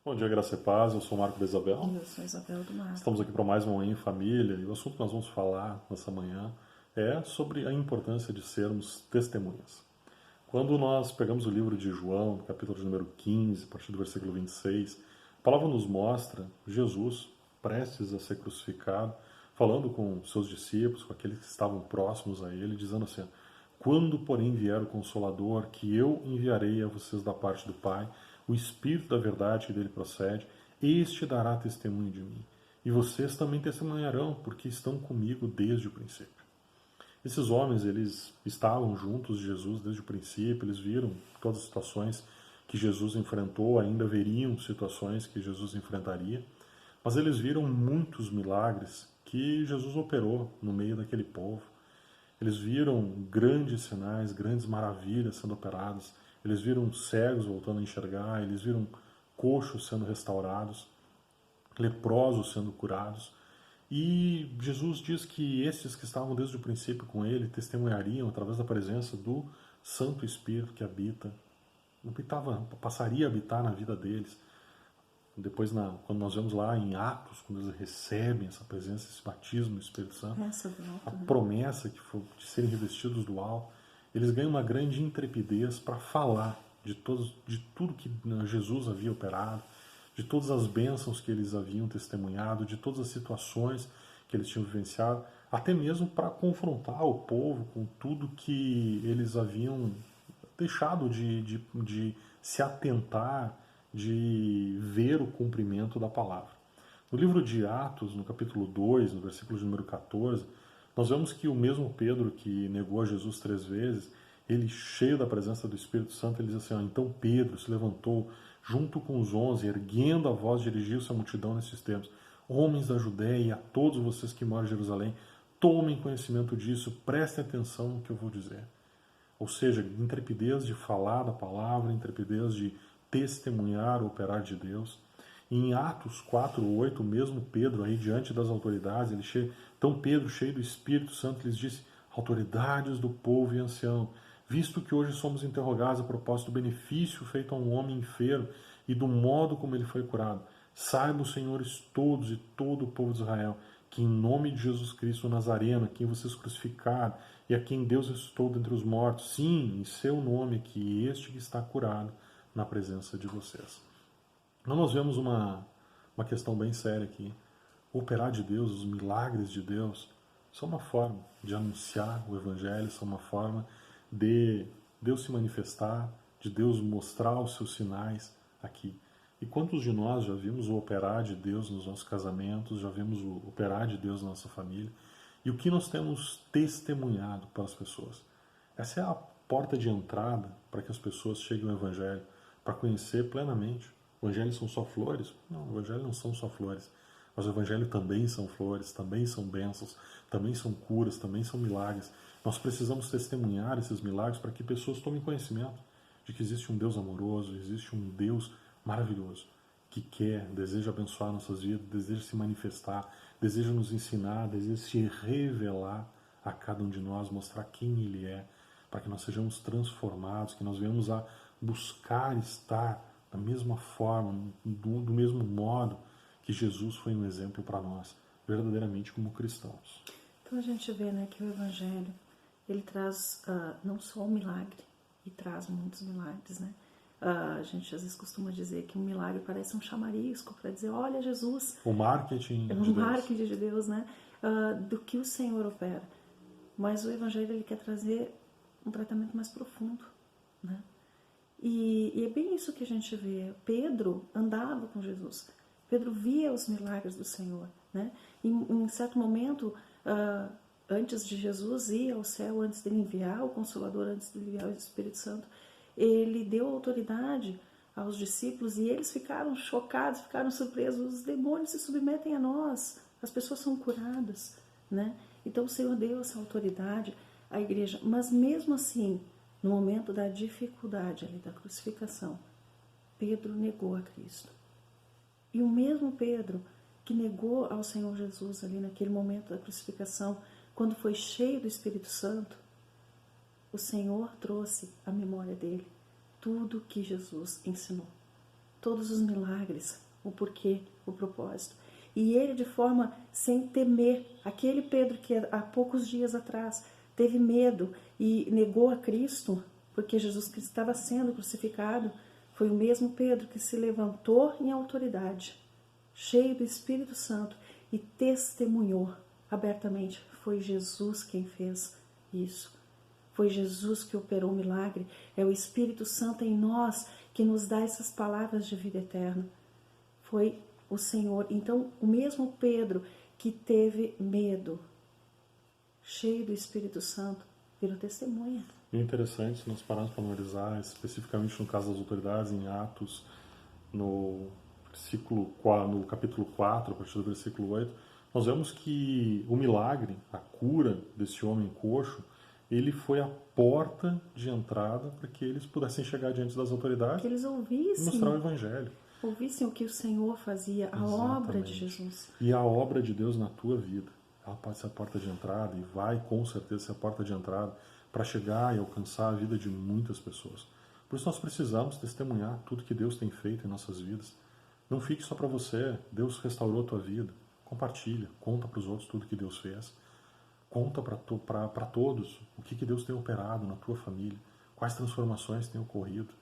Bom dia, graça e paz. Eu sou o Marco da E Isabel. eu sou Isabel do Mar. Estamos aqui para mais uma Manhã em Família e o assunto que nós vamos falar nessa manhã é sobre a importância de sermos testemunhas. Quando nós pegamos o livro de João, no capítulo de número 15, a partir do versículo 26, a palavra nos mostra Jesus prestes a ser crucificado, falando com seus discípulos, com aqueles que estavam próximos a ele, dizendo assim: quando, porém, vier o Consolador, que eu enviarei a vocês da parte do Pai, o Espírito da verdade que dele procede, este dará testemunho de mim. E vocês também testemunharão, porque estão comigo desde o princípio. Esses homens, eles estavam juntos de Jesus desde o princípio, eles viram todas as situações que Jesus enfrentou, ainda veriam situações que Jesus enfrentaria, mas eles viram muitos milagres que Jesus operou no meio daquele povo. Eles viram grandes sinais, grandes maravilhas sendo operadas, eles viram cegos voltando a enxergar, eles viram coxos sendo restaurados, leprosos sendo curados. E Jesus diz que esses que estavam desde o princípio com ele testemunhariam através da presença do Santo Espírito que passaria a habitar na vida deles. Depois, quando nós vemos lá em Atos, quando eles recebem essa presença, esse batismo do Espírito Santo, Essa do a alto, né? promessa que foi de serem revestidos do alto, eles ganham uma grande intrepidez para falar de tudo que Jesus havia operado, de todas as bênçãos que eles haviam testemunhado, de todas as situações que eles tinham vivenciado, até mesmo para confrontar o povo com tudo que eles haviam deixado de se atentar, de ver o cumprimento da palavra. No livro de Atos, no capítulo 2, no versículo de número 14, nós vemos que o mesmo Pedro que negou a Jesus 3 vezes, ele, cheio da presença do Espírito Santo, ele diz assim: então Pedro se levantou junto com os 11, erguendo a voz, dirigiu-se à multidão nesses termos: homens da Judéia e a todos vocês que moram em Jerusalém, tomem conhecimento disso, prestem atenção no que eu vou dizer. Ou seja, intrepidez de falar da palavra, intrepidez de testemunhar o operar de Deus. E em Atos 4:8, mesmo Pedro aí diante das autoridades, então Pedro, cheio do Espírito Santo, lhes disse: autoridades do povo e ancião, visto que hoje somos interrogados a propósito do benefício feito a um homem enfermo e do modo como ele foi curado, saibam os senhores todos e todo o povo de Israel que em nome de Jesus Cristo Nazareno, a quem vocês crucificaram e a quem Deus ressuscitou dentre os mortos, sim, em seu nome, que este que está curado na presença de vocês. Então nós vemos uma questão bem séria aqui. O operar de Deus, os milagres de Deus, são uma forma de anunciar o Evangelho, são uma forma de Deus se manifestar, de Deus mostrar os seus sinais aqui. E quantos de nós já vimos o operar de Deus nos nossos casamentos, já vimos o operar de Deus na nossa família? E o que nós temos testemunhado para as pessoas? Essa é a porta de entrada para que as pessoas cheguem ao Evangelho, para conhecer plenamente. O Evangelho são só flores? Não, o Evangelho não são só flores. Mas o Evangelho também são flores, também são bênçãos, também são curas, também são milagres. Nós precisamos testemunhar esses milagres para que pessoas tomem conhecimento de que existe um Deus amoroso, existe um Deus maravilhoso, que quer, deseja abençoar nossas vidas, deseja se manifestar, deseja nos ensinar, deseja se revelar a cada um de nós, mostrar quem Ele é, para que nós sejamos transformados, que nós venhamos a buscar estar da mesma forma, do mesmo modo que Jesus foi um exemplo para nós, verdadeiramente como cristãos. Então a gente vê, né, que o Evangelho, ele traz não só o milagre, e traz muitos milagres, né? A gente às vezes costuma dizer que um milagre parece um chamarisco para dizer: olha, Jesus, O marketing é de um Deus. marketing de Deus, né? Do que o Senhor opera. Mas o Evangelho, ele quer trazer um tratamento mais profundo, né? E é bem isso que a gente vê. Pedro andava com Jesus. Pedro via os milagres do Senhor, né? Em certo momento, antes de Jesus ir ao céu, antes de ele enviar o Consolador, antes de enviar o Espírito Santo, ele deu autoridade aos discípulos e eles ficaram chocados, ficaram surpresos. Os demônios se submetem a nós, as pessoas são curadas, né? Então o Senhor deu essa autoridade à igreja, mas mesmo assim, no momento da dificuldade ali da crucificação, Pedro negou a Cristo. E o mesmo Pedro que negou ao Senhor Jesus ali naquele momento da crucificação, quando foi cheio do Espírito Santo, o Senhor trouxe à memória dele tudo que Jesus ensinou. todos os milagres, o porquê, o propósito. E ele, de forma sem temer, aquele Pedro que há poucos dias atrás teve medo e negou a Cristo, porque Jesus Cristo estava sendo crucificado, foi o mesmo Pedro que se levantou em autoridade, cheio do Espírito Santo, e testemunhou abertamente. Foi Jesus quem fez isso. Foi Jesus que operou o milagre. É o Espírito Santo em nós que nos dá essas palavras de vida eterna. Foi o Senhor. Então, o mesmo Pedro que teve medo, cheio do Espírito Santo, virou testemunha. E é interessante, se nós pararmos para analisar, especificamente no caso das autoridades, em Atos, no capítulo 4, a partir do versículo 8, nós vemos que o milagre, a cura desse homem coxo, ele foi a porta de entrada para que eles pudessem chegar diante das autoridades, que eles e ouvissem, mostrar o Evangelho. Ouvissem o que o Senhor fazia, a obra de Jesus. E a obra de Deus na tua vida, ela pode ser a porta de entrada, e vai com certeza ser a porta de entrada para chegar e alcançar a vida de muitas pessoas. Por isso nós precisamos testemunhar tudo que Deus tem feito em nossas vidas. Não fique só para você. Deus restaurou a tua vida. Compartilha, conta para os outros tudo que Deus fez. Conta para todos o que Deus tem operado na tua família, quais transformações têm ocorrido.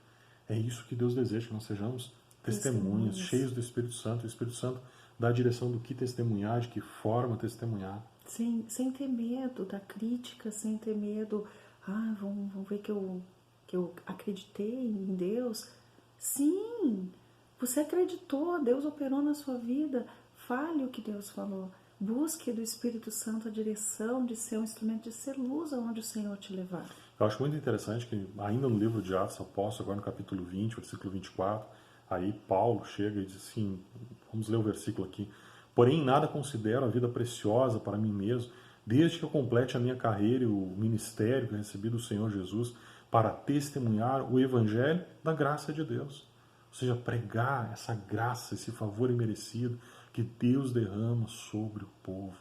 É isso que Deus deseja, que nós sejamos testemunhas, cheios do Espírito Santo. O Espírito Santo dá a direção do que testemunhar, de que forma testemunhar. Sem ter medo da crítica, sem ter medo, vão ver que eu acreditei em Deus. Sim, você acreditou, Deus operou na sua vida, fale o que Deus falou. Busque do Espírito Santo a direção de ser um instrumento de ser luz aonde o Senhor te levar. Eu acho muito interessante que ainda no livro de Atos Apóstolos, agora no capítulo 20, versículo 24, aí Paulo chega e diz assim, vamos ler o versículo aqui: porém nada considero a vida preciosa para mim mesmo, desde que eu complete a minha carreira e o ministério que eu recebi do Senhor Jesus, para testemunhar o Evangelho da graça de Deus. Ou seja, pregar essa graça, esse favor imerecido que Deus derrama sobre o povo.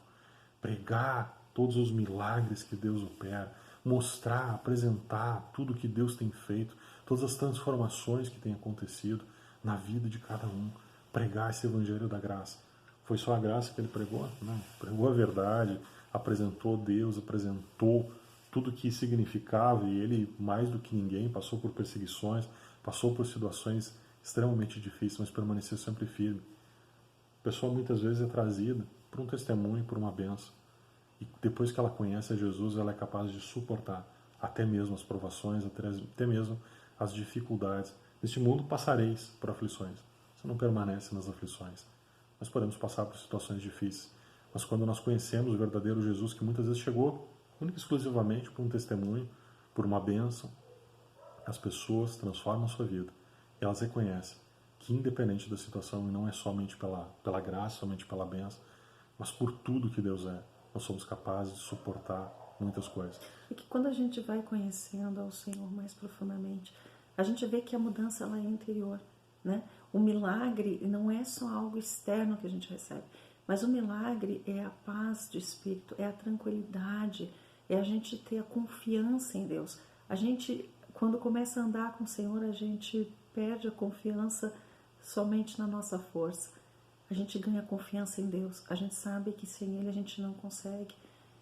Pregar todos os milagres que Deus opera. Mostrar, apresentar tudo que Deus tem feito, todas as transformações que têm acontecido na vida de cada um. Pregar esse Evangelho da graça. Foi só a graça que ele pregou? Não. Pregou a verdade, apresentou Deus, apresentou tudo o que significava, e ele, mais do que ninguém, passou por perseguições, passou por situações extremamente difíceis, mas permaneceu sempre firme. A pessoa muitas vezes é trazida por um testemunho, por uma bênção. E depois que ela conhece a Jesus, ela é capaz de suportar até mesmo as provações, até mesmo as dificuldades. Neste mundo passareis por aflições. Você não permanece nas aflições. Nós podemos passar por situações difíceis. Mas quando nós conhecemos o verdadeiro Jesus, que muitas vezes chegou única e exclusivamente por um testemunho, por uma bênção, as pessoas transformam a sua vida. E elas reconhecem que, independente da situação, e não é somente pela graça, somente pela bênção, mas por tudo que Deus é, nós somos capazes de suportar muitas coisas. E que quando a gente vai conhecendo ao Senhor mais profundamente, a gente vê que a mudança ela é interior, né? O milagre não é só algo externo que a gente recebe, mas o milagre é a paz de espírito, é a tranquilidade, é a gente ter a confiança em Deus. A gente, quando começa a andar com o Senhor, a gente perde a confiança somente na nossa força. A gente ganha confiança em Deus. A gente sabe que sem Ele a gente não consegue.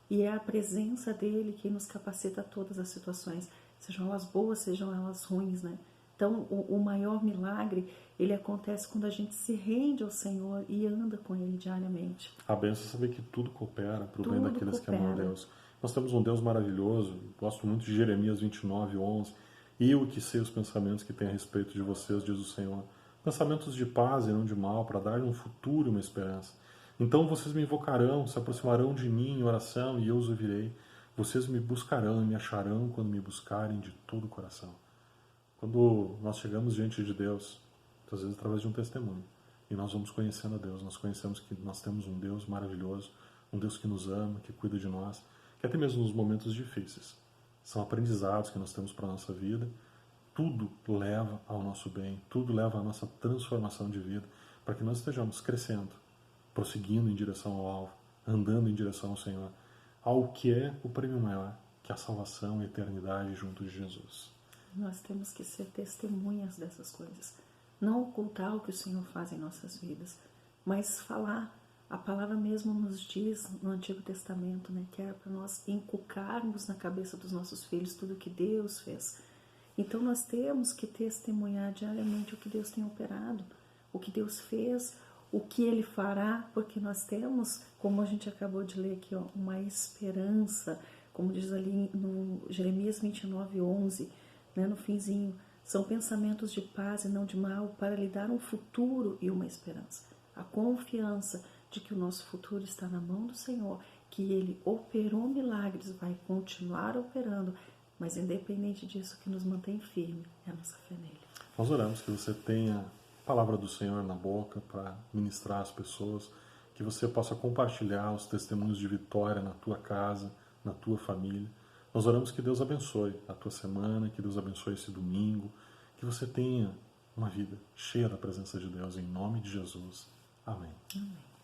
E é a presença dEle que nos capacita a todas as situações, sejam elas boas, sejam elas ruins, né? Então, o maior milagre, ele acontece quando a gente se rende ao Senhor e anda com Ele diariamente. A bênção é saber que tudo coopera para o bem daqueles que amam a Deus. Nós temos um Deus maravilhoso. Gosto muito de Jeremias 29:11. Eu que sei os pensamentos que tenho a respeito de vocês, diz o Senhor. Pensamentos de paz e não de mal, para dar um futuro e uma esperança. Então vocês me invocarão, se aproximarão de mim em oração e eu os ouvirei. Vocês me buscarão e me acharão quando me buscarem de todo o coração. Quando nós chegamos diante de Deus, muitas vezes através de um testemunho, e nós vamos conhecendo a Deus, nós conhecemos que nós temos um Deus maravilhoso, um Deus que nos ama, que cuida de nós, que até mesmo nos momentos difíceis, são aprendizados que nós temos para a nossa vida. Tudo leva ao nosso bem, tudo leva à nossa transformação de vida, para que nós estejamos crescendo, prosseguindo em direção ao alvo, andando em direção ao Senhor, ao que é o prêmio maior, que é a salvação e a eternidade junto de Jesus. Nós temos que ser testemunhas dessas coisas. não ocultar o que o Senhor faz em nossas vidas, mas falar. A palavra mesmo nos diz no Antigo Testamento, né, que era para nós inculcarmos na cabeça dos nossos filhos tudo o que Deus fez. Então nós temos que testemunhar diariamente o que Deus tem operado, o que Deus fez, o que Ele fará, porque nós temos, como a gente acabou de ler aqui, ó, uma esperança, como diz ali no Jeremias 29:11, né, no finzinho, são pensamentos de paz e não de mal, para lhe dar um futuro e uma esperança. A confiança de que o nosso futuro está na mão do Senhor, que Ele operou milagres, vai continuar operando, mas independente disso, o que nos mantém firme é a nossa fé nele. Nós oramos que você tenha a palavra do Senhor na boca para ministrar às pessoas, que você possa compartilhar os testemunhos de vitória na tua casa, na tua família. Nós oramos que Deus abençoe a tua semana, que Deus abençoe esse domingo, que você tenha uma vida cheia da presença de Deus, em nome de Jesus. Amém. Amém.